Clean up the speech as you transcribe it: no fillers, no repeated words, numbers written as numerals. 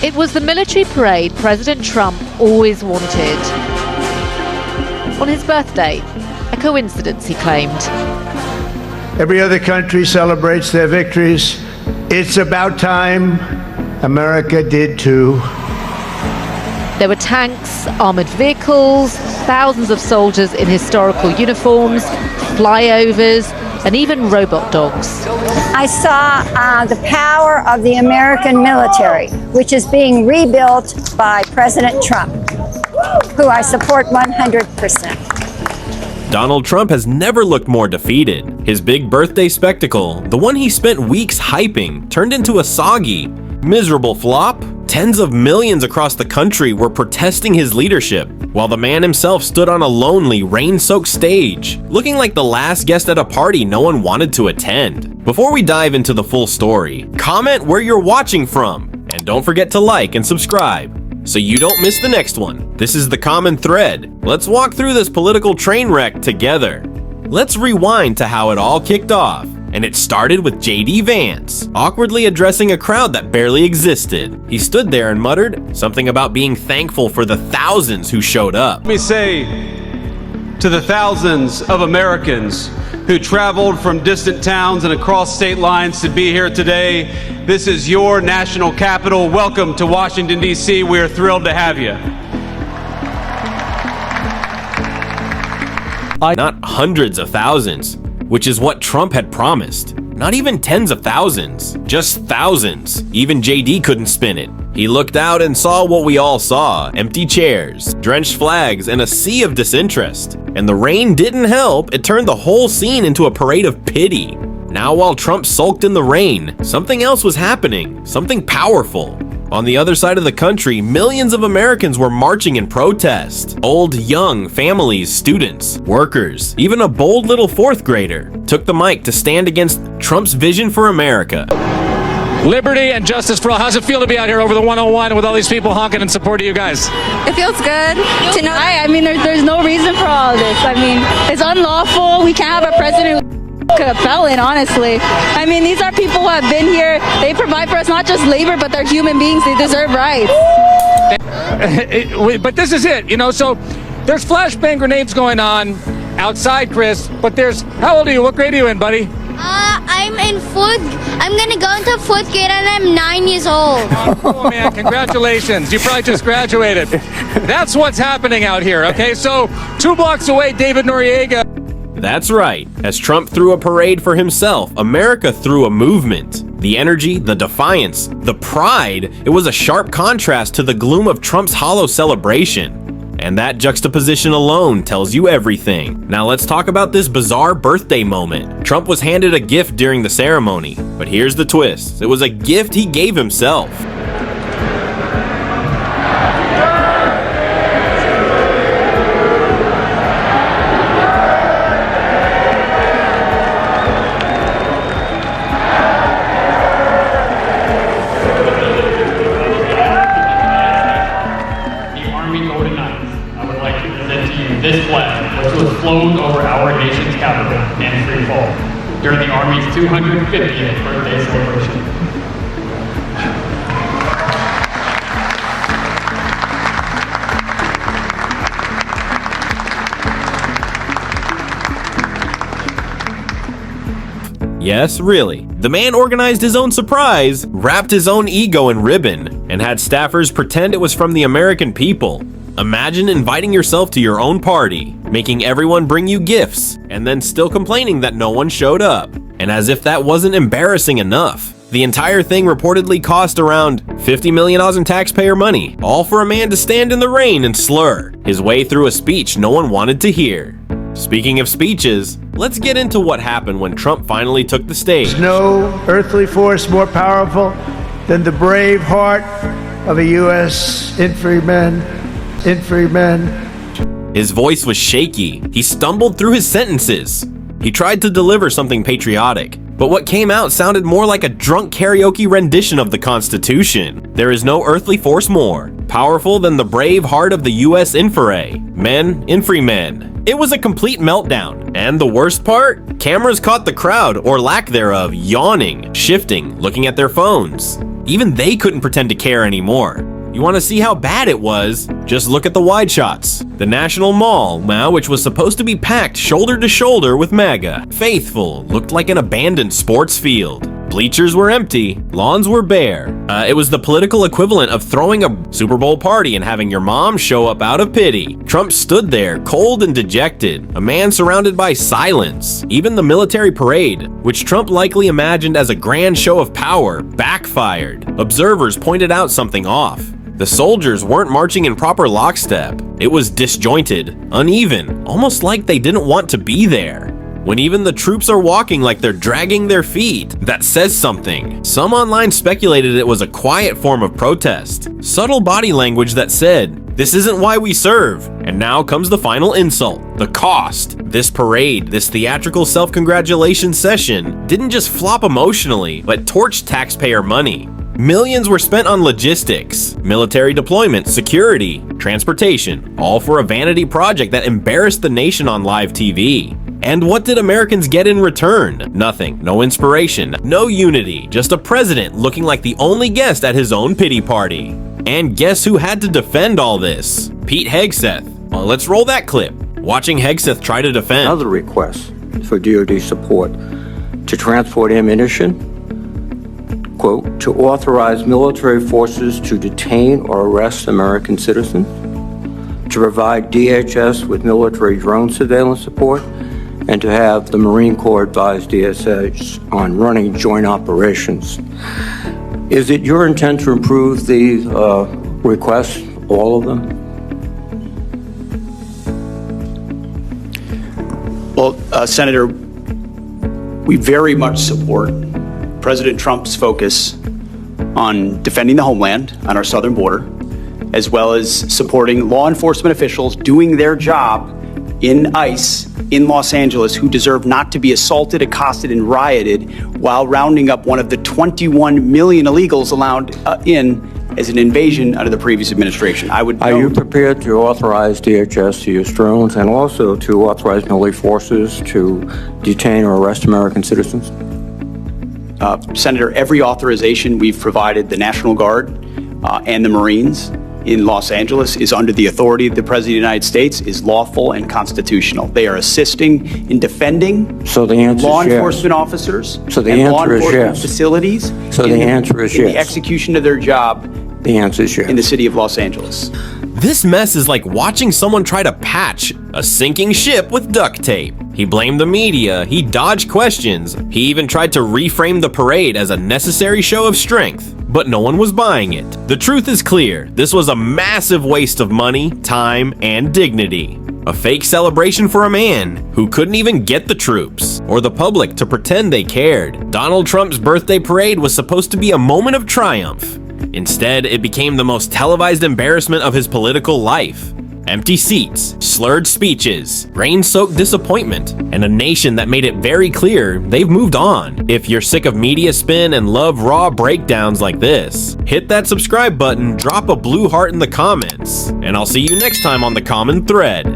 It was the military parade President Trump always wanted. On his birthday, a coincidence, he claimed. Every other country celebrates their victories. It's about time America did too. There were tanks, armored vehicles, thousands of soldiers in historical uniforms, flyovers, and even robot dogs. I saw the power of the American military, which is being rebuilt by President Trump, who I support 100%. Donald Trump has never looked more defeated. His big birthday spectacle, the one he spent weeks hyping, turned into a soggy, miserable flop. Tens of millions across the country were protesting his leadership, while the man himself stood on a lonely, rain-soaked stage, looking like the last guest at a party no one wanted to attend. Before we dive into the full story, comment where you're watching from, and don't forget to like and subscribe so you don't miss the next one. This is the common thread. Let's walk through this political train wreck together. Let's rewind to how it all kicked off. And it started with J.D. Vance, awkwardly addressing a crowd that barely existed. He stood there and muttered something about being thankful for the thousands who showed up. Let me say to the thousands of Americans who traveled from distant towns and across state lines to be here today, this is your national capital. Welcome to Washington, D.C. We are thrilled to have you. Not hundreds of thousands, which is what Trump had promised. Not even tens of thousands, just thousands. Even JD couldn't spin it. He looked out and saw what we all saw: empty chairs, drenched flags, and a sea of disinterest. And the rain didn't help. It turned the whole scene into a parade of pity. Now, while Trump sulked in the rain, something else was happening, something powerful. On the other side of the country, millions of Americans were marching in protest. Old, young, families, students, workers, even a bold little fourth grader took the mic to stand against Trump's vision for America. Liberty and justice for all. How's it feel to be out here over the 101 with all these people honking in support of you guys? It feels good to know. I mean, there's no reason for all of this. I mean, it's unlawful. We can't have a president who a felon, honestly. I mean, these are people who have been here. They provide for us not just labor, but they're human beings. They deserve rights. But this is it, you know, so there's flashbang grenades going on outside, Chris, but there's, how old are you? What grade are you in, buddy? I'm in I'm gonna go into fourth grade and I'm 9 years old. Oh, cool, man, congratulations. You probably just graduated. That's what's happening out here, okay? So 2 blocks away, David Noriega. That's right. As Trump threw a parade for himself, America threw a movement. The energy, the defiance, the pride, it was a sharp contrast to the gloom of Trump's hollow celebration. And that juxtaposition alone tells you everything. Now let's talk about this bizarre birthday moment. Trump was handed a gift during the ceremony, but here's the twist. It was a gift he gave himself. This flag, which was flown over our nation's capital in free fall during the Army's 250th birthday celebration. Yes, really. The man organized his own surprise, wrapped his own ego in ribbon, and had staffers pretend it was from the American people. Imagine inviting yourself to your own party, making everyone bring you gifts, and then still complaining that no one showed up. And as if that wasn't embarrassing enough, the entire thing reportedly cost around $50 million in taxpayer money, all for a man to stand in the rain and slur his way through a speech no one wanted to hear. Speaking of speeches, let's get into what happened when Trump finally took the stage. There's no earthly force more powerful than the brave heart of a U.S. infantryman. His voice was shaky. He stumbled through his sentences. He tried to deliver something patriotic, but what came out sounded more like a drunk karaoke rendition of the Constitution. There is no earthly force more powerful than the brave heart of the U.S. infantrymen. It was a complete meltdown. And the worst part? Cameras caught the crowd, or lack thereof, yawning, shifting, looking at their phones. Even they couldn't pretend to care anymore. You want to see how bad it was? Just look at the wide shots. The National Mall, which was supposed to be packed shoulder to shoulder with MAGA, faithful, looked like an abandoned sports field. Bleachers were empty, lawns were bare. It was the political equivalent of throwing a Super Bowl party and having your mom show up out of pity. Trump stood there, cold and dejected, a man surrounded by silence. Even the military parade, which Trump likely imagined as a grand show of power, backfired. Observers pointed out something off. The soldiers weren't marching in proper lockstep. It was disjointed, uneven, almost like they didn't want to be there. When even the troops are walking like they're dragging their feet, that says something. Some online speculated it was a quiet form of protest. Subtle body language that said, "This isn't why we serve." And now comes the final insult, the cost. This parade, this theatrical self-congratulation session, didn't just flop emotionally, but torched taxpayer money. Millions were spent on logistics, military deployment, security, transportation, all for a vanity project that embarrassed the nation on live TV. And what did Americans get in return? Nothing. No inspiration. No unity. Just a president looking like the only guest at his own pity party. And guess who had to defend all this? Pete Hegseth. Well, let's roll that clip. Watching Hegseth try to defend. Another request for DoD support to transport ammunition, quote, to authorize military forces to detain or arrest American citizens, to provide DHS with military drone surveillance support, and to have the Marine Corps advise DSH on running joint operations. Is it your intent to improve these requests, all of them? Well, Senator, we very much support President Trump's focus on defending the homeland on our southern border, as well as supporting law enforcement officials doing their job in ICE in Los Angeles who deserve not to be assaulted, accosted, and rioted while rounding up one of the 21 million illegals allowed in as an invasion under the previous administration. Are you prepared to authorize DHS to use drones and also to authorize military forces to detain or arrest American citizens? Senator, every authorization we've provided the National Guard and the Marines in Los Angeles is under the authority of the President of the United States, is lawful and constitutional. They are assisting in defending law enforcement officers and law enforcement facilities. So the answer is yes. In the execution of their job. The answer is yes. In the city of Los Angeles. This mess is like watching someone try to patch a sinking ship with duct tape. He blamed the media, he dodged questions, he even tried to reframe the parade as a necessary show of strength, but no one was buying it. The truth is clear, this was a massive waste of money, time, and dignity. A fake celebration for a man who couldn't even get the troops or the public to pretend they cared. Donald Trump's birthday parade was supposed to be a moment of triumph. Instead, it became the most televised embarrassment of his political life. Empty seats, slurred speeches, rain-soaked disappointment, and a nation that made it very clear they've moved on. If you're sick of media spin and love raw breakdowns like this, hit that subscribe button, drop a blue heart in the comments, and I'll see you next time on The Common Thread.